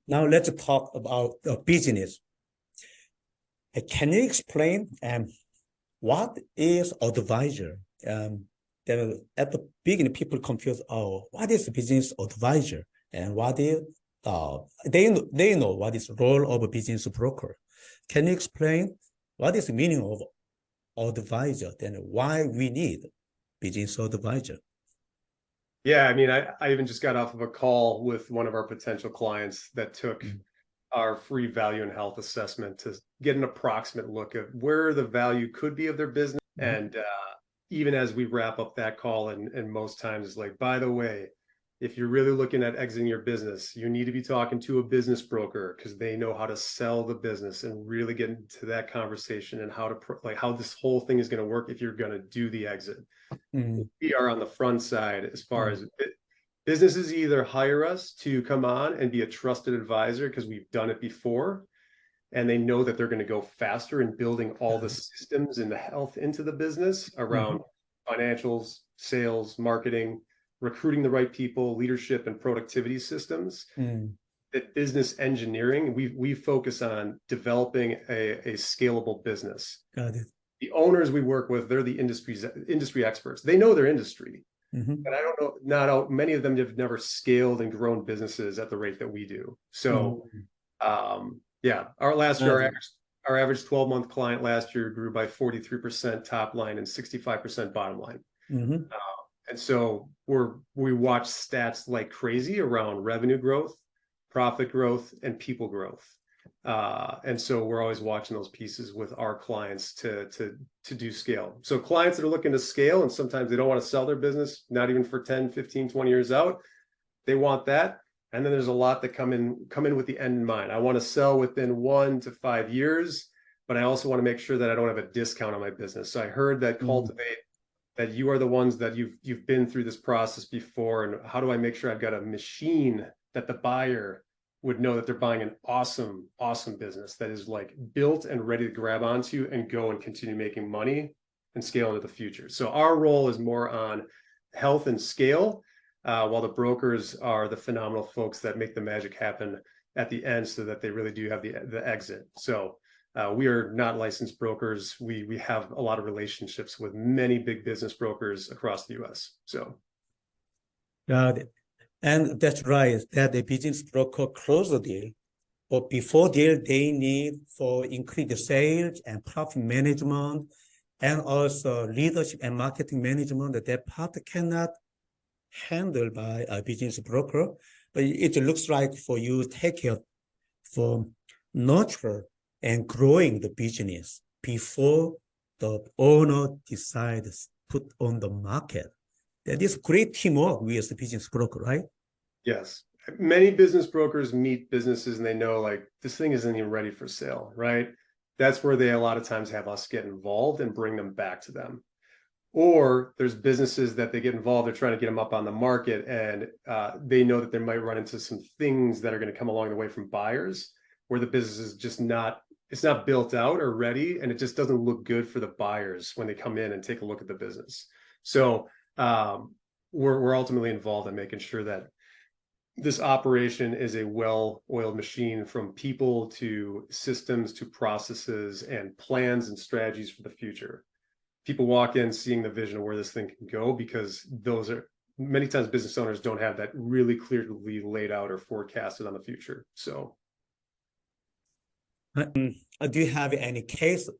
Now let's talk about the business. Can you explain what is advisor? At the beginning, people confuse, oh, what is a business advisor? And what is, they know what is the role of a business broker. Can you explain what is the meaning of advisor and why we need business advisor? Yeah, I mean, I even just got off of a call with one of our potential clients that took our free value and health assessment to get an approximate look at where the value could be of their business. And even as we wrap up that call, and most times it's like, by the way, if you're really looking at exiting your business, you need to be talking to a business broker because they know how to sell the business and really get into that conversation and how to like how this whole thing is going to work if you're going to do the exit. We are on the front side as far as businesses either hire us to come on and be a trusted advisor because we've done it before and they know that they're going to go faster in building all the systems and the health into the business around financials, sales, marketing, recruiting the right people, leadership and productivity systems. That business engineering, we focus on developing a scalable business. Got it. The owners we work with, they're the industry experts. They know their industry, but I don't know, many of them have never scaled and grown businesses at the rate that we do. So, yeah, our average 12-month client last year grew by 43% top line and 65% bottom line. And so we watch stats like crazy around revenue growth, profit growth, and people growth. And so we're always watching those pieces with our clients to do scale. So clients that are looking to scale, and sometimes they don't want to sell their business, not even for 10, 15, 20 years out, they want that. And then there's a lot that come in with the end in mind. I want to sell within 1 to 5 years, but I also want to make sure that I don't have a discount on my business. So I heard that Cultivate, that you are the ones that you've been through this process before. And how do I make sure I've got a machine that the buyer would know that they're buying an awesome business that is like built and ready to grab onto and go and continue making money and scale into the future. So our role is more on health and scale, while the brokers are the phenomenal folks that make the magic happen at the end so that they really do have the exit. So we are not licensed brokers. We have a lot of relationships with many big business brokers across the US. So got it. And that's right, that the business broker close the deal, but before deal, they need for increased sales and profit management, and also leadership and marketing management. That part cannot handle by a business broker, but it looks like for you take care for nurture and growing the business before the owner decides put on the market. That is great teamwork with the business broker, right? Yes. Many business brokers meet businesses and they know like this thing isn't even ready for sale, right? That's where they a lot of times have us get involved and bring them back to them. Or there's businesses that they get involved, they're trying to get them up on the market and they know that they might run into some things that are going to come along the way from buyers where the business is just it's not built out or ready and it just doesn't look good for the buyers when they come in and take a look at the business. So we're ultimately involved in making sure that this operation is a well-oiled machine from people to systems to processes and plans and strategies for the future. People walk in seeing the vision of where this thing can go because those are many times business owners don't have that really clearly laid out or forecasted on the future. So do you have any case,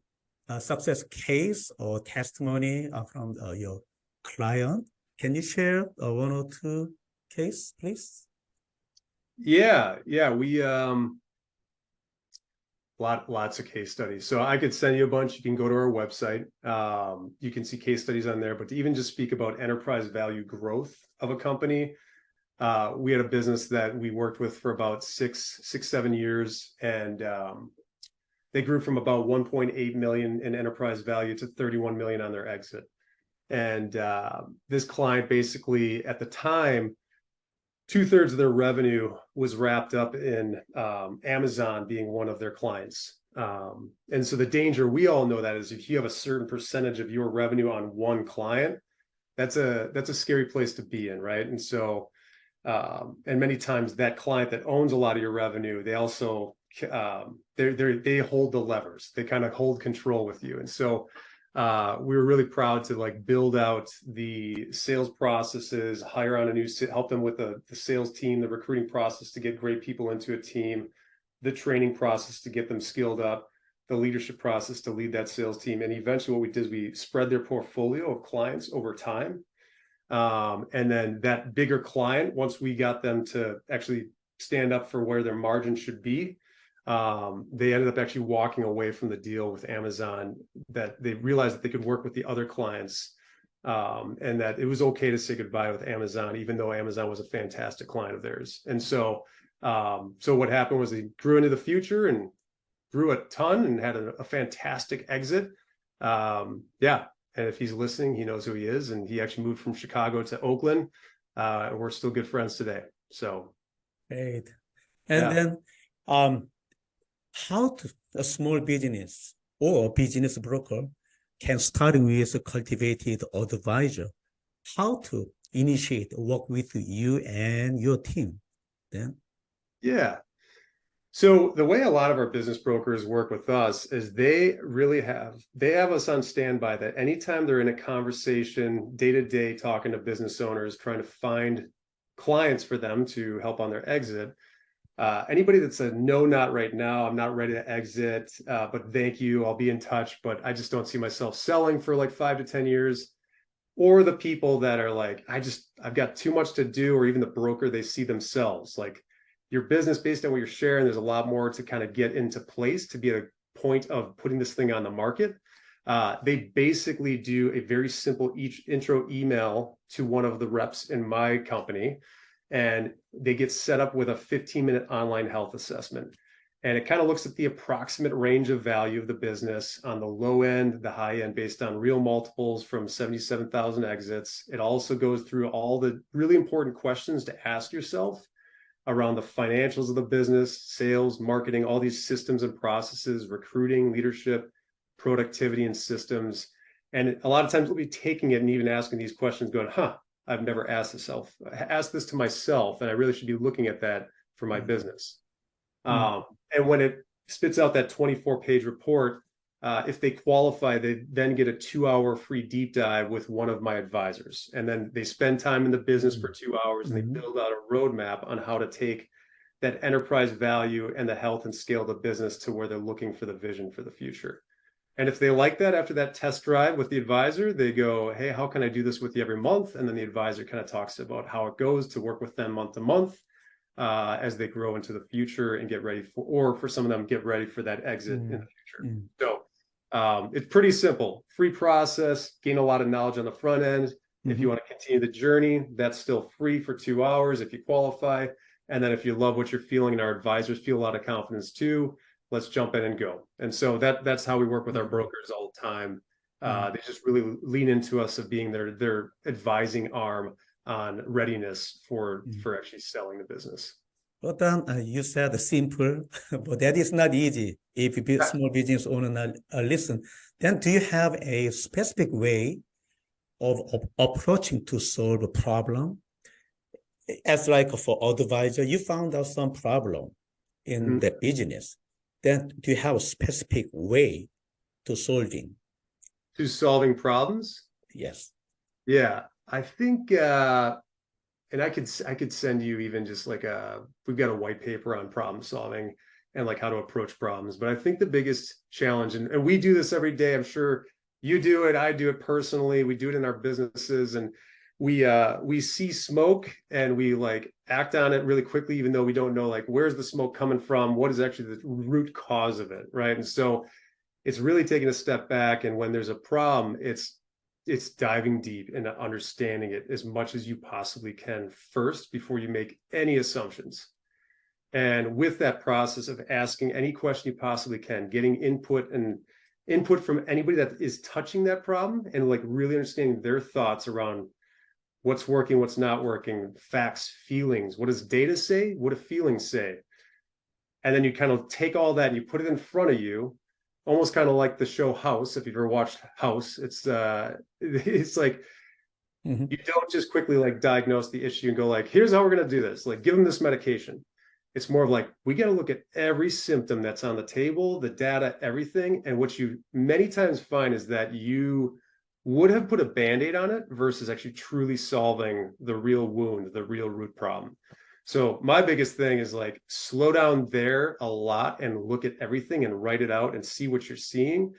success case or testimony from your client? Can you share 1 or 2 case, please? Yeah, we lots of case studies. So I could send you a bunch. You can go to our website. You can see case studies on there. But to even just speak about enterprise value growth of a company, we had a business that we worked with for about 7 years, and they grew from about 1.8 million in enterprise value to 31 million on their exit. And this client basically at the time, 2/3 of their revenue was wrapped up in Amazon being one of their clients. And so the danger, we all know that, is if you have a certain percentage of your revenue on one client, that's a scary place to be in, right? And so And many times that client that owns a lot of your revenue, they also they hold the levers. They kind of hold control with you. And so we were really proud to like build out the sales processes, hire on a new, help them with the sales team, the recruiting process to get great people into a team, the training process to get them skilled up, the leadership process to lead that sales team. And eventually what we did is we spread their portfolio of clients over time. And then that bigger client, once we got them to actually stand up for where their margin should be, they ended up actually walking away from the deal with Amazon, that they realized that they could work with the other clients, and that it was okay to say goodbye with Amazon, even though Amazon was a fantastic client of theirs. And so, so what happened was they grew into the future and grew a ton and had a fantastic exit. Yeah. And if he's listening, he knows who he is. And he actually moved from Chicago to Oakland. And we're still good friends today. So great. And then how a small business or a business broker can start with a cultivated advisor, how to initiate work with you and your team then? Yeah. So the way a lot of our business brokers work with us is they have us on standby that anytime they're in a conversation day to day talking to business owners, trying to find clients for them to help on their exit, anybody that said, no, not right now, I'm not ready to exit, but thank you, I'll be in touch, but I just don't see myself selling for like 5 to 10 years. Or the people that are like, I've got too much to do, or even the broker, they see themselves like, your business, based on what you're sharing, there's a lot more to kind of get into place to be at a point of putting this thing on the market. They basically do a very simple intro email to one of the reps in my company, and they get set up with a 15-minute online health assessment. And it kind of looks at the approximate range of value of the business on the low end, the high end, based on real multiples from 77,000 exits. It also goes through all the really important questions to ask yourself around the financials of the business, sales, marketing, all these systems and processes, recruiting, leadership, productivity, and systems. And a lot of times we'll be taking it and even asking these questions going, I've never asked this to myself, and I really should be looking at that for my business. And when it spits out that 24-page report, if they qualify, they then get a 2-hour free deep dive with one of my advisors. And then they spend time in the business for 2 hours, and they build out a roadmap on how to take that enterprise value and the health and scale of the business to where they're looking for the vision for the future. And if they like that after that test drive with the advisor, they go, hey, how can I do this with you every month? And then the advisor kind of talks about how it goes to work with them month to month as they grow into the future and get ready for, or for some of them, get ready for that exit in the future. So it's pretty simple, free process, gain a lot of knowledge on the front end. If you want to continue the journey, that's still free for 2 hours if you qualify. And then if you love what you're feeling and our advisors feel a lot of confidence too, let's jump in and go. And so that's how we work with our brokers all the time. They just really lean into us of being their advising arm on readiness for actually selling the business. But then you said simple, but that is not easy. If you small business owner not listen, then do you have a specific way of approaching to solve a problem? As like for advisor, you found out some problem in the business. Then do you have a specific way to solving? To solving problems? Yes. Yeah, I think, and I could send you even just like we've got a white paper on problem solving and like how to approach problems. But I think the biggest challenge, and we do this every day, I'm sure you do it, I do it personally, we do it in our businesses, and we see smoke and we like act on it really quickly, even though we don't know like where's the smoke coming from, what is actually the root cause of it, right? And so it's really taking a step back, and when there's a problem, it's diving deep into understanding it as much as you possibly can first before you make any assumptions. And with that process of asking any question you possibly can, getting input from anybody that is touching that problem, and like really understanding their thoughts around what's working, what's not working, facts, feelings. What does data say? What do feelings say? And then you kind of take all that and you put it in front of you, almost kind of like the show House. If you've ever watched House, it's like You don't just quickly like diagnose the issue and go like, here's how we're going to do this. Like, give them this medication. It's more of like, we got to look at every symptom that's on the table, the data, everything. And what you many times find is that you would have put a Band-Aid on it versus actually truly solving the real wound, the real root problem. So my biggest thing is like, slow down there a lot and look at everything and write it out and see what you're seeing,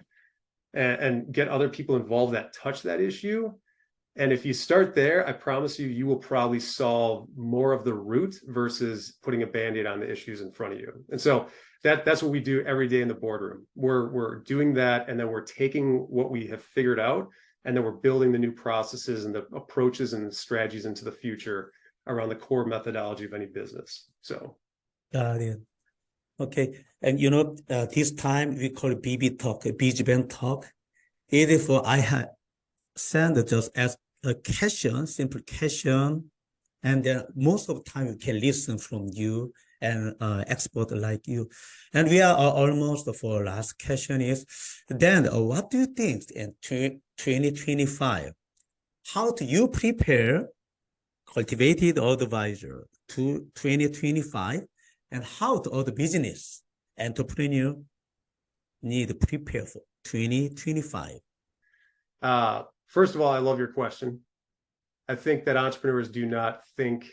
and get other people involved that touch that issue. And if you start there, I promise you, you will probably solve more of the root versus putting a Band-Aid on the issues in front of you. And so that's what we do every day in the boardroom. We're doing that, and then we're taking what we have figured out, and then we're building the new processes and the approaches and strategies into the future around the core methodology of any business. So. Got it. Okay. And this time we call it BB talk, BizBen talk. It is for I have send just as a question, simple question, and then most of the time we can listen from you and expert like you. And we are almost for last question is, Dan, what do you think in 2025? How do you prepare Cultivated Advisor to 2025, and how do all the business entrepreneur need to prepare for 2025? First of all, I love your question. I think that entrepreneurs do not think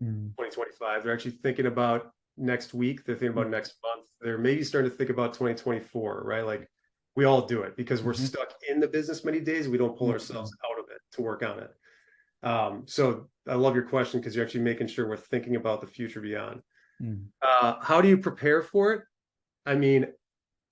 2025. They're actually thinking about next week. They're thinking about next month. They're maybe starting to think about 2024, right? Like, we all do it because we're stuck in the business many days. We don't pull ourselves out of it to work on it. So I love your question because you're actually making sure we're thinking about the future beyond. How do you prepare for it? I mean,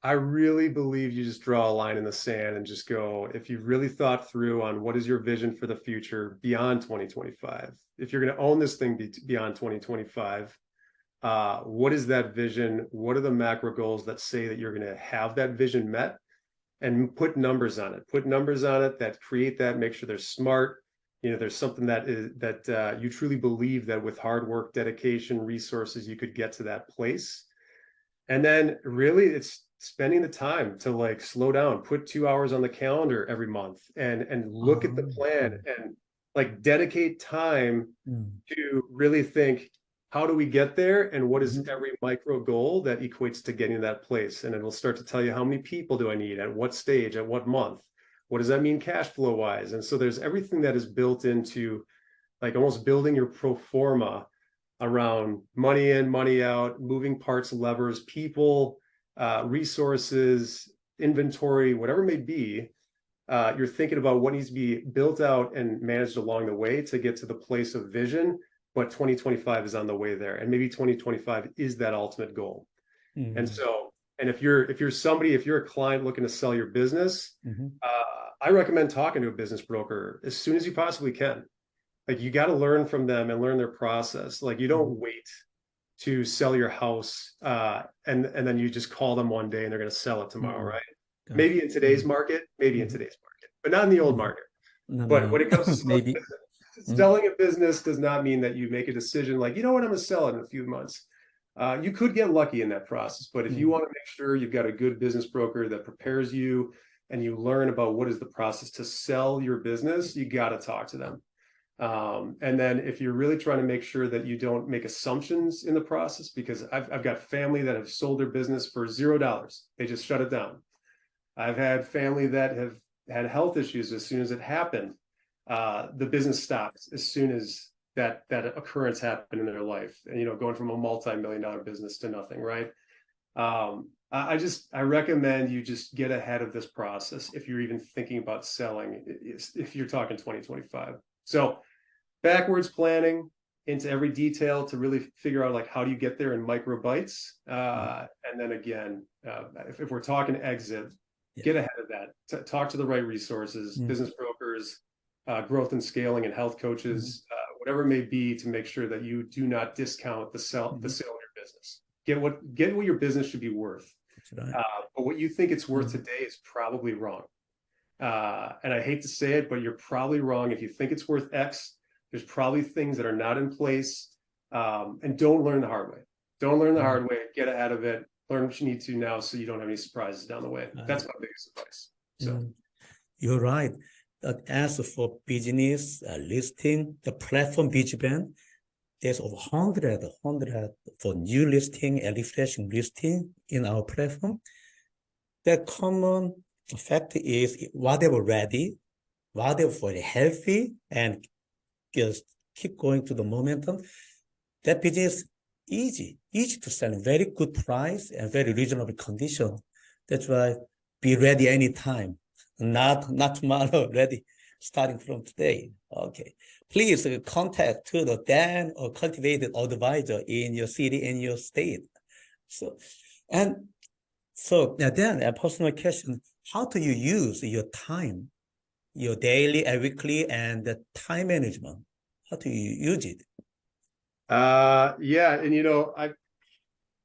I really believe you just draw a line in the sand and just go, if you've really thought through on what is your vision for the future beyond 2025, if you're going to own this thing beyond 2025, what is that vision? What are the macro goals that say that you're going to have that vision met? And put numbers on it. Put numbers on it that create that, make sure they're smart. There's something that you truly believe that with hard work, dedication, resources, you could get to that place. And then really it's spending the time to like slow down, put 2 hours on the calendar every month and look at the plan and like dedicate time to really think, how do we get there? And what is every micro goal that equates to getting to that place? And it will start to tell you, how many people do I need at what stage, at what month? What does that mean cash flow wise? And so there's everything that is built into like almost building your pro forma around money in, money out, moving parts, levers, people, resources, inventory, whatever it may be. You're thinking about what needs to be built out and managed along the way to get to the place of vision, but 2025 is on the way there. And maybe 2025 is that ultimate goal. And so, and if you're a client looking to sell your business, I recommend talking to a business broker as soon as you possibly can. Like, you got to learn from them and learn their process. Like, you don't wait to sell your house and then you just call them one day and they're going to sell it tomorrow, right? Maybe in today's market, but not in the old market. But when it comes to selling a business does not mean that you make a decision like, you know what, I'm going to sell it in a few months. You could get lucky in that process, but if you want to make sure you've got a good business broker that prepares you and you learn about what is the process to sell your business, you got to talk to them. And then if you're really trying to make sure that you don't make assumptions in the process, because I've got family that have sold their business for $0. They just shut it down. I've had family that have had health issues. As soon as it happened, the business stopped as soon as that occurrence happened in their life. And, going from a multi-million-dollar business to nothing, right? I recommend you just get ahead of this process if you're even thinking about selling, if you're talking 2025. So backwards planning into every detail to really figure out like, how do you get there in micro bites? And then again, if we're talking exit, get ahead of that. Talk to the right resources, business brokers, growth and scaling and health coaches, whatever it may be, to make sure that you do not discount the sale of your business. Get what your business should be worth. Right. But what you think it's worth today is probably wrong. And I hate to say it, but you're probably wrong. If you think it's worth X, there's probably things that are not in place. And don't learn the hard way. Don't learn the hard way. Get ahead of it. Learn what you need to now so you don't have any surprises down the way. That's my biggest advice. So you're right. as for business listing, the platform BizBen, there's over 100 for new listing and refreshing listing in our platform. The common fact is whatever ready, whatever for healthy, and just keep going to the momentum. That business easy to sell, very good price and very reasonable condition. That's why be ready anytime, not tomorrow, ready starting from today. Okay, please contact to the Dan or Cultivate Advisor in your city and your state. So then a personal question: how do you use your time, your daily and weekly, and the time management? How do you use it? Yeah, and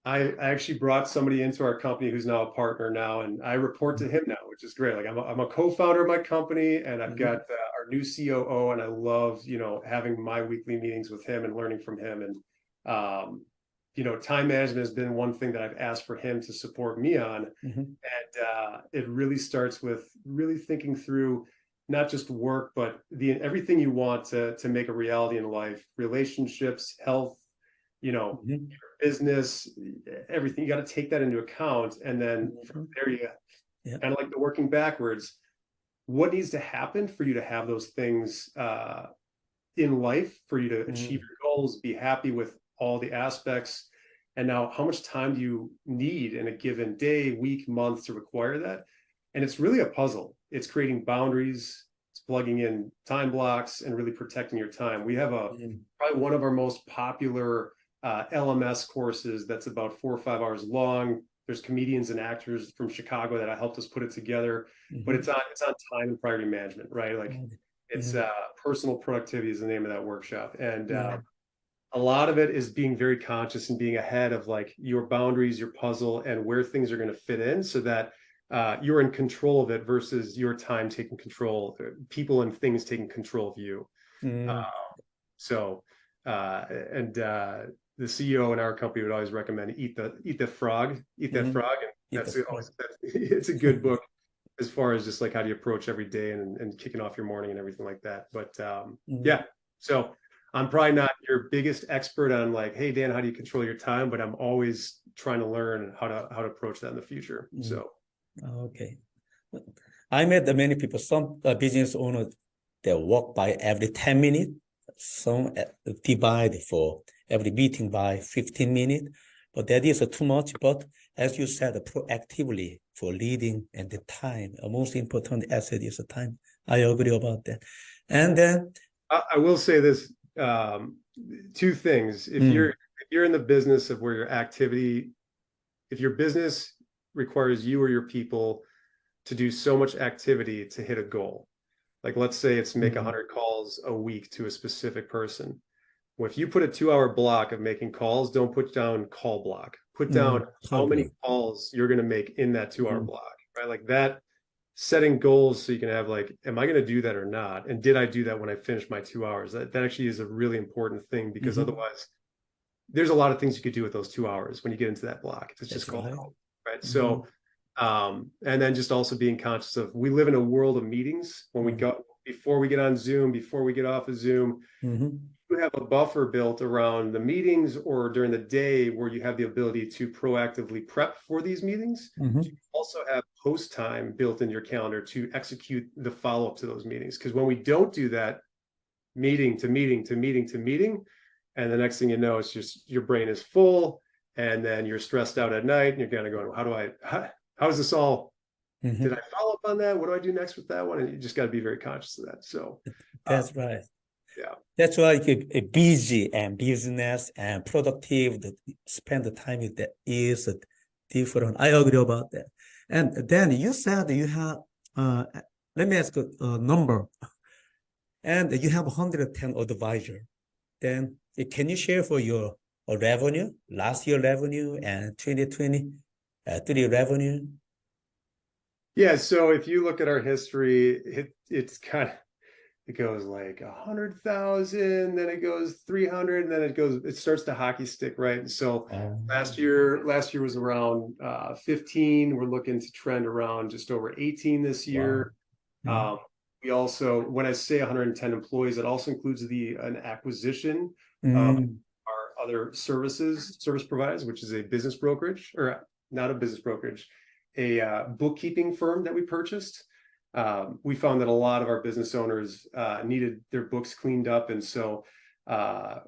I actually brought somebody into our company who's now a partner now, and I report to him now, which is great. Like I'm a co-founder of my company, and I've got our new COO, and I love having my weekly meetings with him and learning from him. And time management has been one thing that I've asked for him to support me on, and it really starts with really thinking through not just work, but everything you want to make a reality in life, relationships, health, business, everything. You got to take that into account. And then from there, you kind of like the working backwards. What needs to happen for you to have those things in life, for you to achieve your goals, be happy with all the aspects? And now how much time do you need in a given day, week, month to require that? And it's really a puzzle. It's creating boundaries, it's plugging in time blocks, and really protecting your time. We have probably one of our most popular LMS courses that's about 4 or 5 hours long. There's comedians and actors from Chicago that helped us put it together, but it's on time and priority management, right? Like it's personal productivity is the name of that workshop. And a lot of it is being very conscious and being ahead of like your boundaries, your puzzle, and where things are going to fit in, so that you're in control of it versus your time taking control, people and things taking control of you. The CEO in our company would always recommend eat that frog. And it's a good book as far as just like how do you approach every day and kicking off your morning and everything like that. But so I'm probably not your biggest expert on like, hey Dan, how do you control your time? But I'm always trying to learn how to approach that in the future. So okay, I met many people, some business owners, they walk by every 10 minutes, some divide for every meeting by 15 minutes, but that is too much. But as you said, proactively for leading and the time, a most important asset is the time. I agree about that. And then I will say this, two things. If you're in the business of where your activity, if your business requires you or your people to do so much activity to hit a goal, like let's say it's make 100 calls a week to a specific person. Well, if you put a 2-hour block of making calls, don't put down call block. Put down how many calls you're going to make in that 2-hour block, right? Like that, setting goals so you can have like, am I going to do that or not? And did I do that when I finished my 2 hours? That actually is a really important thing, because otherwise there's a lot of things you could do with those 2 hours when you get into that block. It's just called home, right? So, and then just also being conscious of, we live in a world of meetings. When we go, before we get on Zoom, before we get off of Zoom, you have a buffer built around the meetings or during the day where you have the ability to proactively prep for these meetings. You also have post time built in your calendar to execute the follow-up to those meetings. Because when we don't do that, meeting to meeting to meeting to meeting, and the next thing you know, it's just your brain is full, and then you're stressed out at night, and you're kind of going, how is this all? Did I follow up on that? What do I do next with that one? And you just got to be very conscious of that. So that's right. Yeah. That's why busy and business and productive, spend the time with that is different. I agree about that. And then you said you have, let me ask a number. And you have 110 advisors. Then can you share for your revenue, last year revenue and 2023 revenue? Yeah. So if you look at our history, it's kind of, it goes like 100,000, then it goes 300, and then it starts to hockey stick, right? And so last year was around 15. We're looking to trend around just over 18 this year. we also, when I say 110 employees, it also includes an acquisition of Mm. our other service providers, which is a business brokerage, or not a business brokerage, a bookkeeping firm that we purchased. We found that a lot of our business owners needed their books cleaned up. And so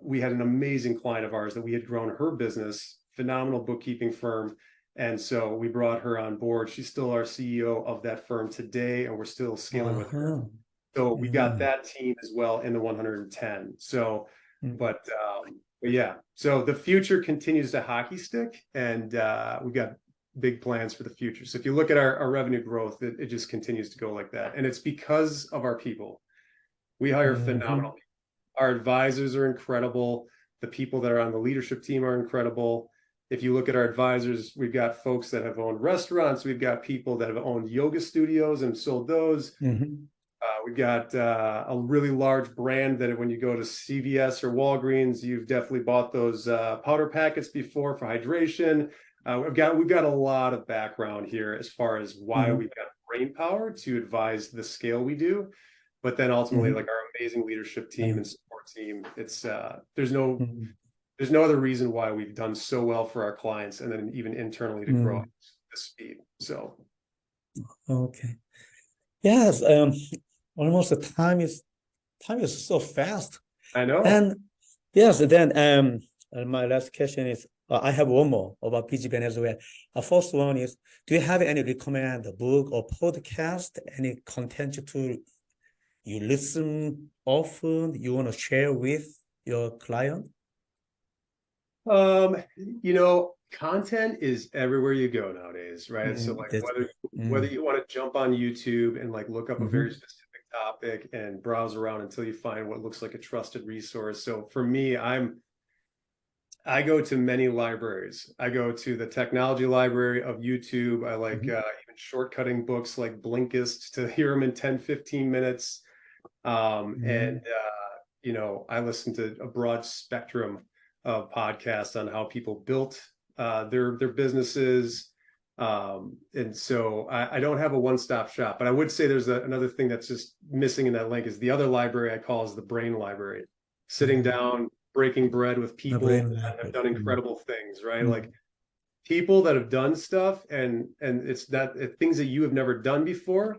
we had an amazing client of ours that we had grown her business, phenomenal bookkeeping firm. And so we brought her on board. She's still our CEO of that firm today, and we're still scaling with her. So we got that team as well in the 110. So, but yeah, so the future continues to hockey stick, and we got big plans for the future. So if you look at our revenue growth, it just continues to go like that. And it's because of our people. We hire phenomenal people. Our advisors are incredible. The people that are on the leadership team are incredible. If you look at our advisors, we've got folks that have owned restaurants. We've got people that have owned yoga studios and sold those. We've got a really large brand that when you go to CVS or Walgreens, you've definitely bought those powder packets before for hydration. We've got a lot of background here as far as why we've got brain power to advise the scale we do. But then ultimately, like our amazing leadership team and support team, it's there's no other reason why we've done so well for our clients, and then even internally to grow at this speed. So, okay, yes, almost the time is so fast. I know. And yes, then my last question is, I have one more about BizBen as well. First one is, do you have any recommend book or podcast, any content to you listen often, you want to share with your client? Content is everywhere you go nowadays, right? So like whether you want to jump on YouTube and like look up a very specific topic and browse around until you find what looks like a trusted resource. So for me, I go to many libraries. I go to the technology library of YouTube. I like even shortcutting books like Blinkist to hear them in 10, 15 minutes. And I listen to a broad spectrum of podcasts on how people built their businesses. And so I don't have a one-stop shop, but I would say there's another thing that's just missing in that link is the other library I call is the brain library. Sitting down, breaking bread with people that have done incredible things, right? Like people that have done stuff and it's not things that you have never done before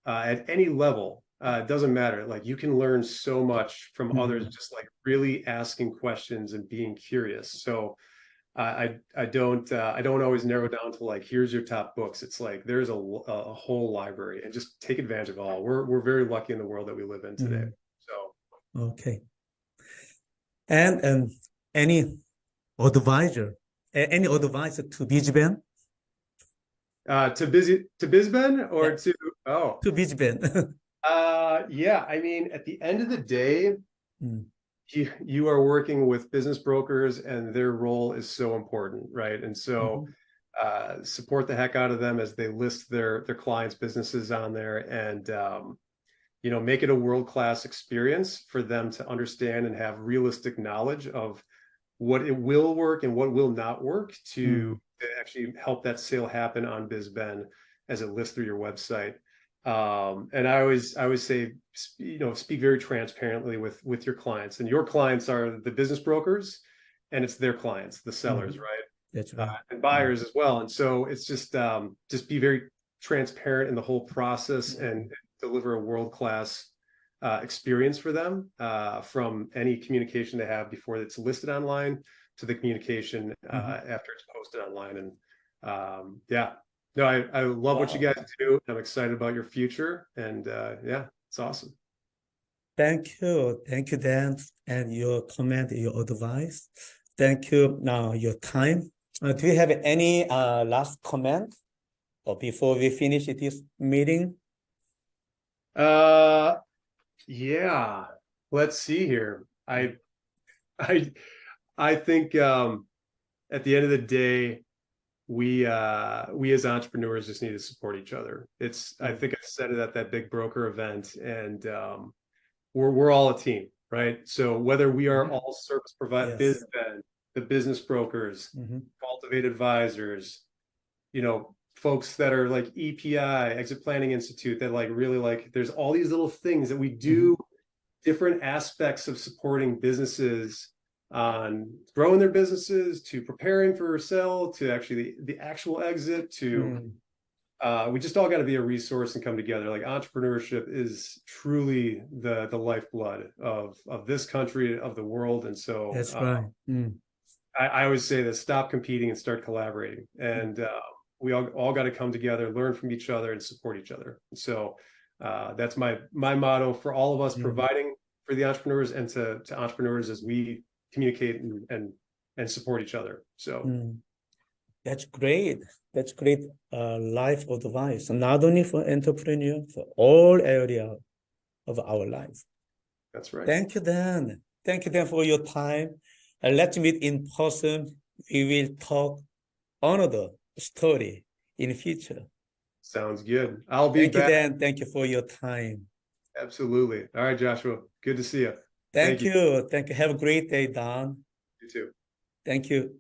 at any level. It doesn't matter. Like you can learn so much from others, just like really asking questions and being curious. So I don't always narrow down to like, here's your top books. It's like, there's a whole library, and just take advantage of all. We're very lucky in the world that we live in today. So, okay. And any advisor, any advice to BizBen? To BizBen or to BizBen. Yeah, I mean, at the end of the day, you are working with business brokers, and their role is so important, right? And so support the heck out of them as they list their clients' businesses on there, and make it a world-class experience for them to understand and have realistic knowledge of what it will work and what will not work to actually help that sale happen on BizBen as it lists through your website. And I always say, speak very transparently with your clients, and your clients are the business brokers, and it's their clients, the sellers, right? That's right. And buyers as well. And so it's just be very transparent in the whole process and deliver a world-class experience for them, from any communication they have before it's listed online to the communication after it's posted online. And no, I love what you guys do. I'm excited about your future, and it's awesome. Thank you, Dan, and your comment, your advice. Thank you. Now your time. Do you have any last comment, or before we finish this meeting? Yeah. Let's see here. I think at the end of the day, we as entrepreneurs just need to support each other. I think I said it at that big broker event, and we're all a team, right? So whether we are all service providers, BizBen, the business brokers, Cultivate Advisors, folks that are like EPI, Exit Planning Institute, that like really like, there's all these little things that we do, different aspects of supporting businesses on growing their businesses, to preparing for a sale, to actually the actual exit, to we just all got to be a resource and come together. Like, entrepreneurship is truly the lifeblood of this country, of the world. And so That's right. I always say that stop competing and start collaborating. And we all got to come together, learn from each other, and support each other. So that's my motto for all of us, providing for the entrepreneurs and to entrepreneurs as we communicate and support each other. So that's great. That's great life advice, not only for entrepreneurs, for all areas of our life. That's right. Thank you, Dan. Thank you, Dan, for your time. Let's meet in person. We will talk another story in the future. Sounds good. I'll be back. Thank you, Dan. Thank you for your time. Absolutely. All right, Joshua. Good to see you. Thank you. Thank you. Have a great day, Dan. You too. Thank you.